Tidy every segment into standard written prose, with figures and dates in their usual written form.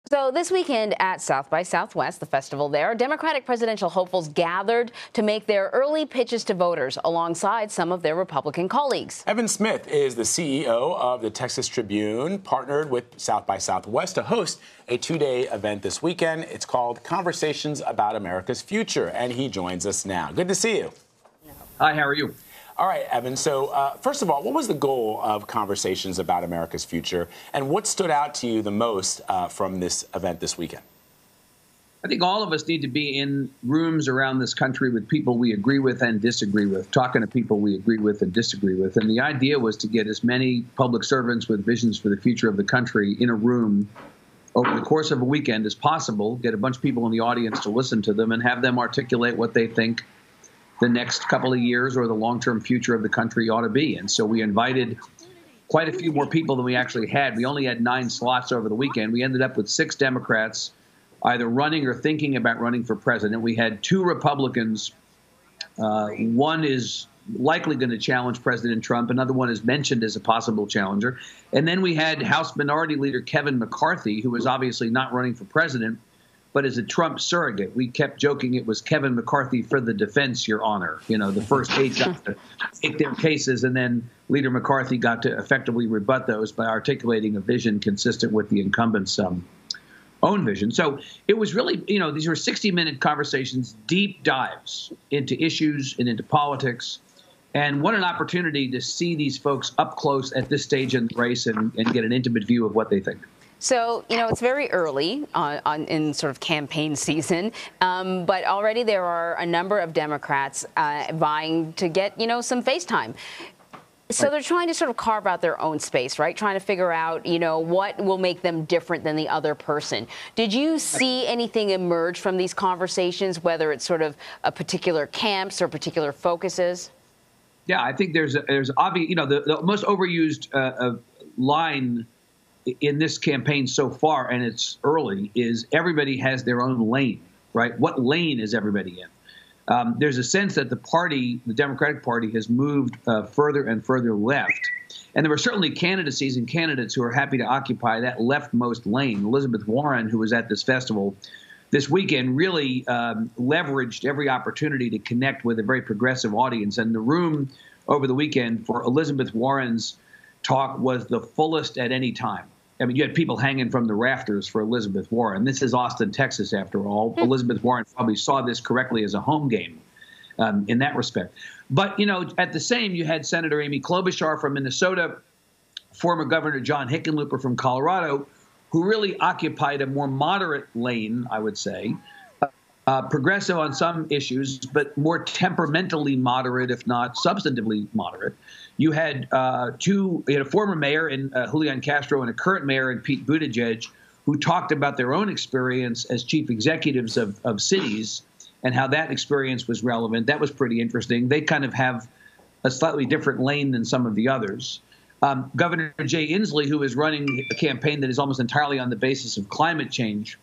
So this weekend at South by Southwest, the festival there, Democratic presidential hopefuls gathered to make their early pitches to voters alongside some of their Republican colleagues. Evan Smith is the CEO of the Texas Tribune, partnered with South by Southwest to host a two-day event this weekend. It's called Conversations About America's Future, and he joins us now. Good to see you. Hi, how are you? All right, Evan. So first of all, what was the goal of Conversations About America's Future, and what stood out to you the most from this event this weekend? I think all of us need to be in rooms around this country with people we agree with and disagree with, talking to people we agree with and disagree with. And the idea was to get as many public servants with visions for the future of the country in a room over the course of a weekend as possible, get a bunch of people in the audience to listen to them and have them articulate what they think the next couple of years or the long-term future of the country ought to be. And so we invited quite a few more people than we actually had. We only had 9 slots over the weekend. We ended up with 6 Democrats either running or thinking about running for president. We had 2 Republicans. One is likely going to challenge President Trump. Another one is mentioned as a possible challenger. And then we had House Minority Leader Kevin McCarthy, who was obviously not running for president, but as a Trump surrogate. We kept joking it was Kevin McCarthy for the defense, Your Honor. You know, the first 8 got to take their cases, and then Leader McCarthy got to effectively rebut those by articulating a vision consistent with the incumbent's own vision. So it was really, you know, these were 60-minute conversations, deep dives into issues and into politics. And what an opportunity to see these folks up close at this stage in the race and get an intimate view of what they think. So, you know, it's very early in sort of campaign season, but already there are a number of Democrats vying to get, you know, some face time. So they're trying to sort of carve out their own space, right? Trying to figure out, you know, what will make them different than the other person. Did you see anything emerge from these conversations, whether it's sort of a particular camps or particular focuses? Yeah, I think there's obvious, you know, the most overused line in this campaign so far, and it's early, is everybody has their own lane, right? What lane is everybody in? There's a sense that the party, the Democratic Party, has moved further and further left. And there were certainly candidacies and candidates who are happy to occupy that leftmost lane. Elizabeth Warren, who was at this festival this weekend, really leveraged every opportunity to connect with a very progressive audience. And the room over the weekend for Elizabeth Warren's talk was the fullest at any time. I mean, you had people hanging from the rafters for Elizabeth Warren. This is Austin, Texas, after all. Elizabeth Warren probably saw this correctly as a home game in that respect. But, you know, at the same, you had Senator Amy Klobuchar from Minnesota, former Governor John Hickenlooper from Colorado, who really occupied a more moderate lane, I would say, progressive on some issues, but more temperamentally moderate, if not substantively moderate. You had a former mayor in Julian Castro and a current mayor in Pete Buttigieg who talked about their own experience as chief executives of cities and how that experience was relevant. That was pretty interesting. They kind of have a slightly different lane than some of the others. Governor Jay Inslee, who is running a campaign that is almost entirely on the basis of climate change,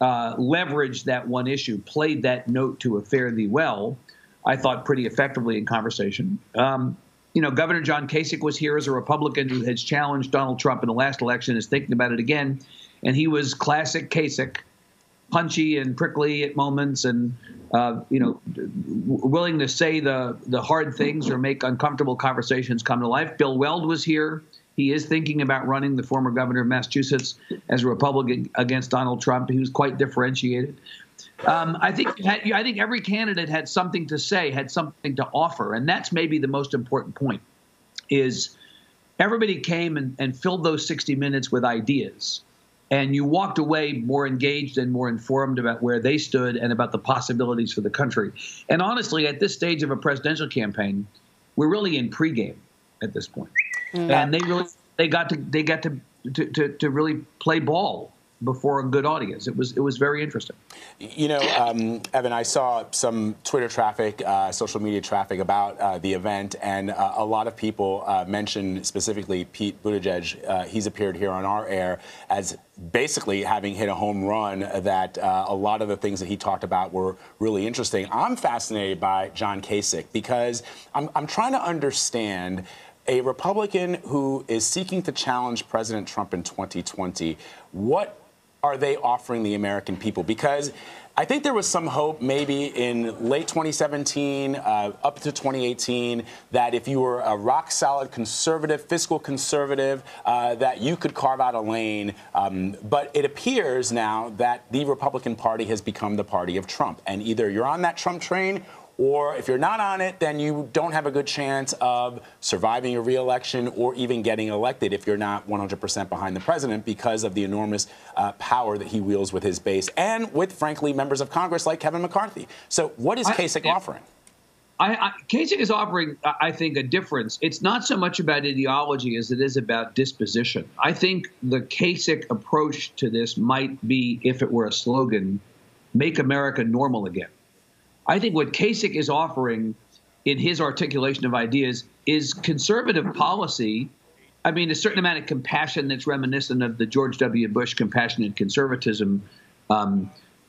leveraged that one issue, played that note to a fare thee well, I thought pretty effectively in conversation. You know, Governor John Kasich was here as a Republican who has challenged Donald Trump in the last election, is thinking about it again. And he was classic Kasich, punchy and prickly at moments and, you know, willing to say the hard things or make uncomfortable conversations come to life. Bill Weld was here. He is thinking about running, the former governor of Massachusetts, as a Republican against Donald Trump. He was quite differentiated. I think every candidate had something to say, had something to offer, and that's maybe the most important point. Is everybody came and filled those 60 minutes with ideas, and you walked away more engaged and more informed about where they stood and about the possibilities for the country. And honestly, at this stage of a presidential campaign, we're really in pregame at this point. And they got to really play ball before a good audience. It was very interesting. You know, Evan, I saw some Twitter traffic, social media traffic about the event, and a lot of people mentioned specifically Pete Buttigieg. He's appeared here on our air as basically having hit a home run, that a lot of the things that he talked about were really interesting. I'm fascinated by John Kasich because I'm trying to understand a Republican who is seeking to challenge President Trump in 2020. What are they offering the American people? Because I think there was some hope maybe in late 2017 up to 2018 that if you were a rock-solid conservative, fiscal conservative, that you could carve out a lane. But it appears now that the Republican Party has become the party of Trump. And either you're on that Trump train, or if you're not on it, then you don't have a good chance of surviving a re-election or even getting elected if you're not 100% behind the president because of the enormous power that he wields with his base and with, frankly, members of Congress like Kevin McCarthy. So what is Kasich offering? Kasich is offering, I think, a difference. It's not so much about ideology as it is about disposition. I think the Kasich approach to this might be, if it were a slogan, make America normal again. I think what Kasich is offering in his articulation of ideas is conservative policy. I mean, a certain amount of compassion that's reminiscent of the George W. Bush compassionate conservatism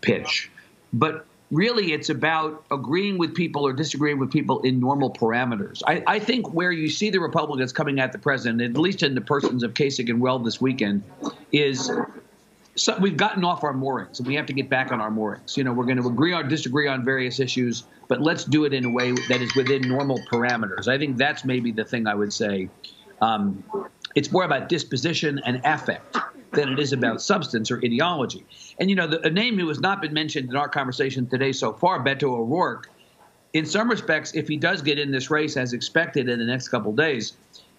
pitch. But really, it's about agreeing with people or disagreeing with people in normal parameters. I think where you see the Republicans coming at the president, at least in the persons of Kasich and Weld this weekend, is so we've gotten off our moorings, and we have to get back on our moorings. You know, we're going to agree or disagree on various issues, but let's do it in a way that is within normal parameters. I think that's maybe the thing I would say. It's more about disposition and affect than it is about substance or ideology. And, you know, a name who has not been mentioned in our conversation today so far, Beto O'Rourke, in some respects, if he does get in this race as expected in the next couple of days,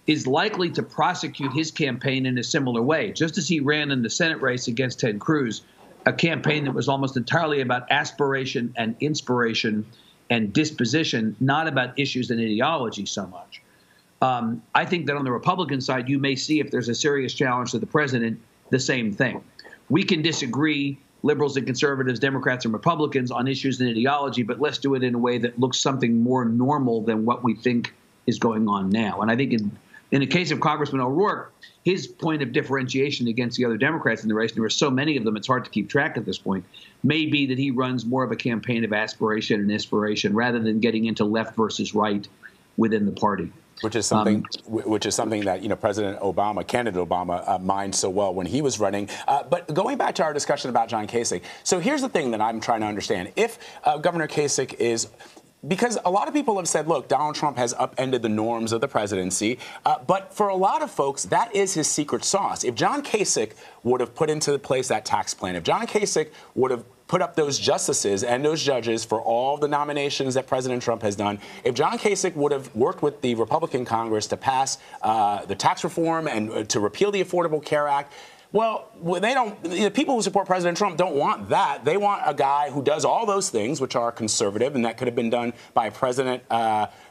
is likely to prosecute his campaign in a similar way. Just as he ran in the Senate race against Ted Cruz, a campaign that was almost entirely about aspiration and inspiration and disposition, not about issues and ideology so much. I think that on the Republican side, you may see, if there's a serious challenge to the president, the same thing. We can disagree, liberals and conservatives, Democrats and Republicans, on issues and ideology, but let's do it in a way that looks something more normal than what we think is going on now. And I think in the case of Congressman O'Rourke, his point of differentiation against the other Democrats in the race, and there are so many of them, it's hard to keep track at this point, may be that he runs more of a campaign of aspiration and inspiration rather than getting into left versus right within the party. Which is something that, you know, President Obama, candidate Obama, mined so well when he was running. But going back to our discussion about John Kasich, so here's the thing that I'm trying to understand. If Governor Kasich is, because a lot of people have said, look, Donald Trump has upended the norms of the presidency. But for a lot of folks, that is his secret sauce. If John Kasich would have put into place that tax plan, if John Kasich would have put up those justices and those judges for all the nominations that President Trump has done, if John Kasich would have worked with the Republican Congress to pass the tax reform and to repeal the Affordable Care Act, well, they don't. The people who support President Trump don't want that. They want a guy who does all those things, which are conservative, and that could have been done by President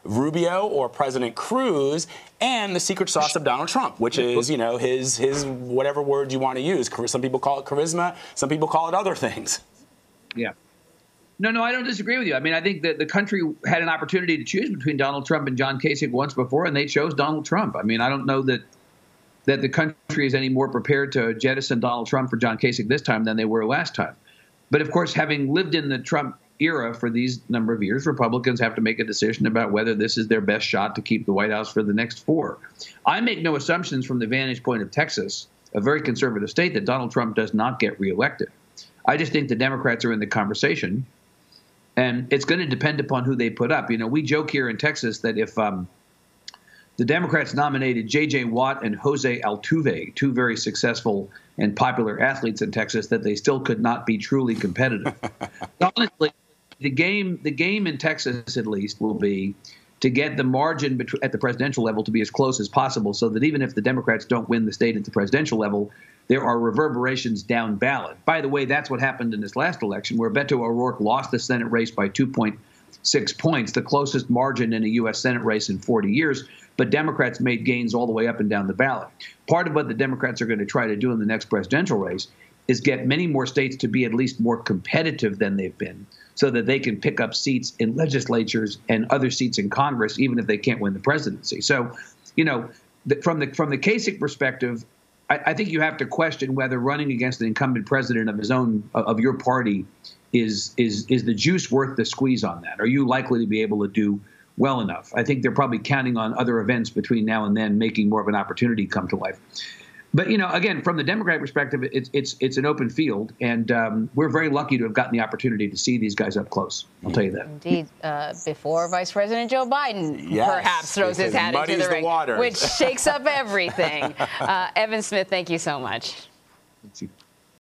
Rubio or President Cruz, and the secret sauce of Donald Trump, which is, you know, his whatever word you want to use. Some people call it charisma. Some people call it other things. Yeah. No, I don't disagree with you. I mean, I think that the country had an opportunity to choose between Donald Trump and John Kasich once before, and they chose Donald Trump. I mean, I don't know that the country is any more prepared to jettison Donald Trump for John Kasich this time than they were last time. But, of course, having lived in the Trump era for these number of years, Republicans have to make a decision about whether this is their best shot to keep the White House for the next 4. I make no assumptions from the vantage point of Texas, a very conservative state, that Donald Trump does not get reelected. I just think the Democrats are in the conversation, and it's going to depend upon who they put up. You know, we joke here in Texas that if the Democrats nominated J.J. Watt and Jose Altuve, 2 very successful and popular athletes in Texas, that they still could not be truly competitive. Honestly, the game in Texas, at least, will be to get the margin at the presidential level to be as close as possible, so that even if the Democrats don't win the state at the presidential level, there are reverberations down ballot. By the way, that's what happened in this last election, where Beto O'Rourke lost the Senate race by 2.6 points, the closest margin in a U.S. Senate race in 40 years. But Democrats made gains all the way up and down the ballot. Part of what the Democrats are going to try to do in the next presidential race is get many more states to be at least more competitive than they've been, so that they can pick up seats in legislatures and other seats in Congress, even if they can't win the presidency. So, you know, from the Kasich perspective, I think you have to question whether running against an incumbent president of your party is the juice worth the squeeze on that. Are you likely to be able to do well enough? I think they're probably counting on other events between now and then making more of an opportunity come to life. But, you know, again, from the Democratic perspective, it's an open field, and we're very lucky to have gotten the opportunity to see these guys up close. I'll tell you that. Indeed. Before Vice President Joe Biden perhaps throws his hat into the ring, which shakes up everything. Evan Smith, thank you so much. Thank you.